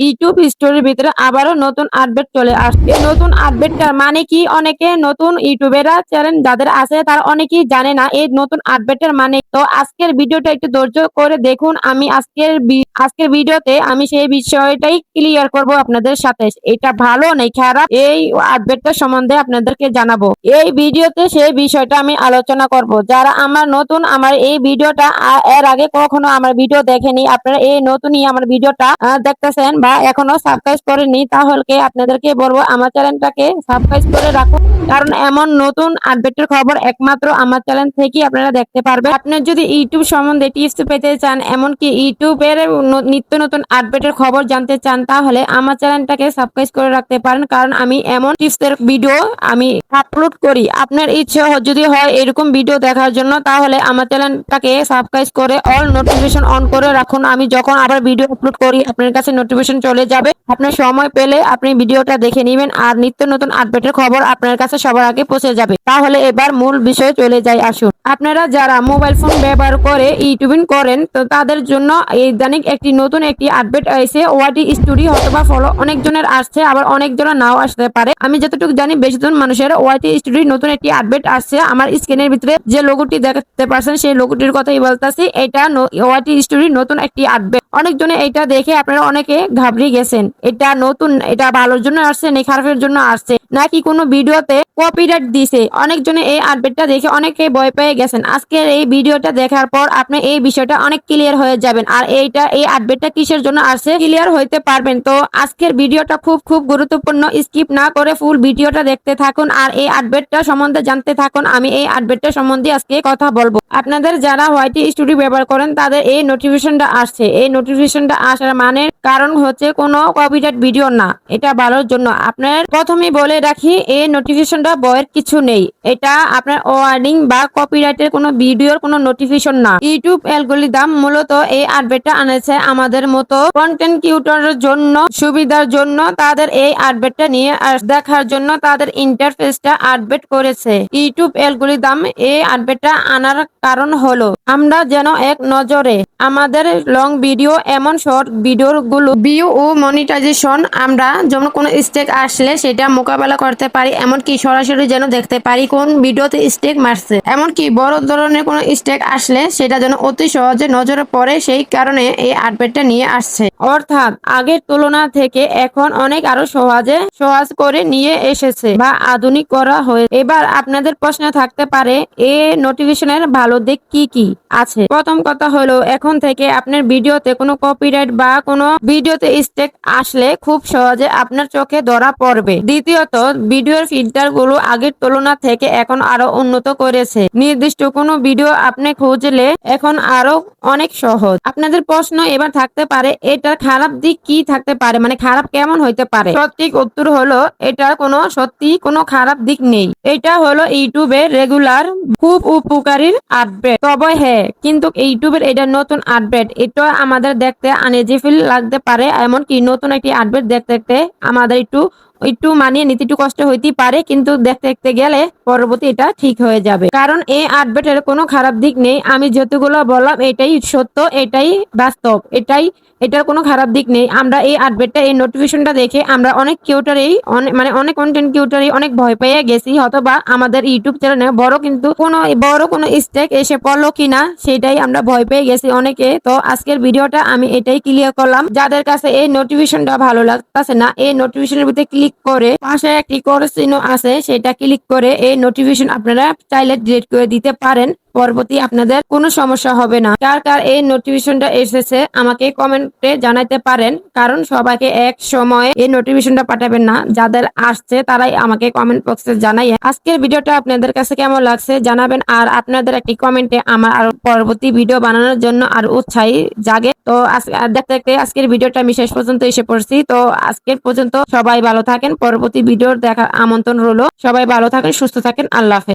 YouTube স্টোরির ভিতরে আবারও নতুন আপডেট চলে আসছে। নতুন আপডেটটার মানে কি, অনেকে নতুন ইউটিউবেরা চ্যানেল যাদের আছে তারা অনেকেই জানে না এই নতুন আপডেটের মানে। তো আজকের ভিডিওটা একটু ধৈর্য করে দেখুন। আমি আজকের ভিডিওতে আমি সেই বিষয়টাই ক্লিয়ার করব আপনাদের সাথে। এটা ভালো নাকি খারাপ এই আপডেটটা সম্বন্ধে আপনাদেরকে জানাবো। এই ভিডিওতে সেই বিষয়টা আমি আলোচনা করব। যারা আমার এই ভিডিওটা এর আগে কখনো আমার ভিডিও দেখেনি, আপনারা এই নতুনই আমার ভিডিওটা দেখতেছেন বা এখনো সাবস্ক্রাইব করেননি, তাহলে আপনাদেরকে বলবো আমার চ্যানেলটাকে সাবস্ক্রাইব করে রাখুন। কারণ এমন নতুন আপডেটের খবর একমাত্র আমার চ্যানেল থেকেই আপনারা দেখতে পারবেন। আপনি যদি ইউটিউব সম্বন্ধে টিপস পেতে চান, এমনকি ইউটিউবের নিত্য নতুন আপডেটের খবর জানতে চান, তাহলে আমার চ্যানেলটাকে সাবস্ক্রাইব করে রাখতে পারেন। কারণ আমি এমন টিপসের ভিডিও আমি আপলোড করি। আপনার ইচ্ছে যদি হয় এরকম ভিডিও দেখার জন্য, তাহলে আমার চ্যানেলটাকে সাবস্ক্রাইব করে অল নোটিফিকেশন অন করে রাখুন। আমি যখন আবার ভিডিও আপলোড করি আপনার কাছে নোটিফিকেশন চলে যাবে। আপনার সময় পেলে আপনি ভিডিওটা দেখে নেবেন আর নিত্য নতুন আপডেটের খবর আপনার কাছে সবার আগে পৌঁছে যাবে। তাহলে এবার মূল বিষয়ে চলে যাই, আসুন। আপনারা যারা মোবাইল ফোন ব্যবহার করে ইউটিউবিং করেন, তো তাদের জন্য ইদানিং নতুন একটি আপডেট আছে। ওয়াটি স্টুডিও অথবা ফলো অনেকজনের আসছে, আবার অনেকজনের নাও আসতে পারে। আমি যতটুকু জানি বেশিজন মানুষের ওয়াটি স্টুডিও নতুন একটি আপডেট আসছে। আমার স্ক্রিনের ভিতরে যে লোগোটি দেখতে পাচ্ছেন সেই লোগোটির কথাই বলতেছি। এটা ওয়াটি স্টুডিও নতুন একটি আপডেট। অনেকজনে এটা দেখে আপনারা অনেকে ঘাবড়ে গেছেন। এটা নতুন, এটা ভালোর জন্য আসছে নাকি খারাপের জন্য আসছে, নাকি কোনো ভিডিওতে কপিরাইট দিছে। অনেকজনে এই আপডেটটা দেখে অনেকে ভয় পেয়ে গেছেন। আজকের এই ভিডিওটা দেখার পর আপনি এই বিষয়টা অনেক ক্লিয়ার হয়ে যাবেন আর এই আপডেটটা কিসের জন্য আসছে ক্লিয়ার হইতে পারবেন। তো আজকের ভিডিওটা খুব গুরুত্বপূর্ণ, স্কিপ না করে ফুল ভিডিওটা দেখতে থাকুন আর এই আপডেটটা সম্বন্ধে জানতে থাকুন। আমি এই আপডেটটা সম্বন্ধে আজকে কথা বলবো। আপনাদের যারা ওয়াইটি স্টুডিও ব্যবহার করেন তাদের এই নোটিফিকেশনটা আসছে। এই নোটিফিকেশনটা আসার মানে কারণ হচ্ছে কোনো কপিরাইট ভিডিও না, এটা ভালোর জন্য। আপনার প্রথমেই বলে রাখি এই নোটিফিকেশনটা ভয়ের কিছু নেই। এটা আপনার ওয়ার্নিং বা কপিরাইটের কোনো ভিডিওর কোনো নোটিফিকেশন না। ইউটিউব অ্যালগরিদম মূলত এই আপডেটটা আনেছে আমাদের মতো কন্টেন্ট ক্রিয়েটরের জন্য, সুবিধার জন্য। তাদের এই আপডেটটা নিয়ে দেখার জন্য তাদের ইন্টারফেসটা আপডেট করেছে। ইউটিউব অ্যালগরিদম এই আপডেটটা আনার কারণ হলো আমরা যেন এক নজরে আমাদের লং ভিডিও এমন শর্ট ভিডিও গুলো ভিউ ও মনিটাইজেশন আমরা যেমন কোনো স্টেক আসলে সেটা মোকাবেলা করতে পারি, এমনকি সরাসরি যেন দেখতে পারি কোন ভিডিওতে স্টেক মারছে। এমনকি বড় ধরনের কোনো স্টেক আসলে সেটা যেন অতি সহজে নজরে পড়ে, সেই কারণে এই আপডেটটা নিয়ে আসছে। অর্থাৎ আগের তুলনা থেকে এখন অনেক আরো সহজ করে নিয়ে এসেছে বা আধুনিক করা হয়েছে। এবার আপনাদের প্রশ্ন থাকতে পারে এই নোটিফিকেশনের ভালো দিক কি কি আছে। প্রথম কথা হলো এখন থেকে আপনার ভিডিওতে কোনো কপিরাইট বা কোনো ভিডিওতে স্টেক আসলে খুব সহজে আপনার চোখে ধরা পড়বে। দ্বিতীয়ত ভিডিওর ফিল্টার গুলো আগের তুলনা থেকে এখন আরো উন্নত করেছে। নির্দিষ্ট কোনো ভিডিও আপনি খুঁজলে এখন আরো অনেক সহজ। আপনাদের প্রশ্ন এবার থাকতে পারে এটার খারাপ দিক কি থাকতে পারে, মানে খারাপ কেমন হইতে পারে। সঠিক উত্তর হলো এটার সত্যি কোনো খারাপ দিক নেই। এটা হলো ইউটিউবের রেগুলার খুব উপকারী আপডেট। তবে হ্যাঁ, কিন্তু ইউটিউবের এটা নতুন আপডেট, এটা আমাদের দেখতে আনইজি ফিল লাগতে পারে। এমনকি নতুন একটি আপডেট দেখতে আমাদের একটু মানিয়ে নিতে একটু কষ্ট হইতে পারে, কিন্তু দেখতে গেলে পরবর্তী এটা ঠিক হয়ে যাবে। কারণ এই আপডেটের কোনো খারাপ দিক নেই। আমি যতগুলো বললাম এটাই সত্য, এটাই বাস্তব, এটার কোনো খারাপ দিক নেই। আমরা এই আপডেটটা এই নোটিফিকেশনটা দেখে আমরা অনেক কন্টেন্ট ক্রিয়েটরই অনেক ভয় পেয়ে গেছি, অথবা আমাদের ইউটিউব চ্যানেলে বড় কোনো স্টেক এসে পড়লো কিনা সেটাই আমরা ভয় পেয়ে গেছি অনেকে। তো আজকের ভিডিওটা আমি এটাই ক্লিয়ার করলাম। যাদের কাছে এই নোটিফিকেশনটা ভালো লাগতেছে না, এই নোটিফিকেশনের ভিতরে ক্লিক করে পাশে একটি ক্রস চিহ্ন আছে সেটা ক্লিক করে এই নোটিফিকেশন আপনারা চাইলে ডিলিট করে দিতে পারেন। পরবর্তী আপনাদের কোনো সমস্যা হবে না। কার এই নোটিফিকেশনটা এসেছে আমাকে কমেন্টে জানাইতে পারেন, কারণ সবাইকে এক সময়ে এই নোটিফিকেশনটা পাঠাবেন না। যাদের আসছে তারাই আমাকে কমেন্ট বক্সে জানাই। আজকের ভিডিওটা আপনাদের কাছে কেমন লাগছে জানাবেন, আর আপনাদের একটি কমেন্টে আমার আরো পরবর্তী ভিডিও বানানোর জন্য আর উৎসাহী জাগে। তো দেখতে আজকের ভিডিওটা আমি শেষ পর্যন্ত এসে পড়ছি। তো আজকের পর্যন্ত সবাই ভালো থাকেন, পরবর্তী ভিডিওর দেখার আমন্ত্রণ রইলো। সবাই ভালো থাকেন, সুস্থ থাকেন, আল্লাহ হাফেজ।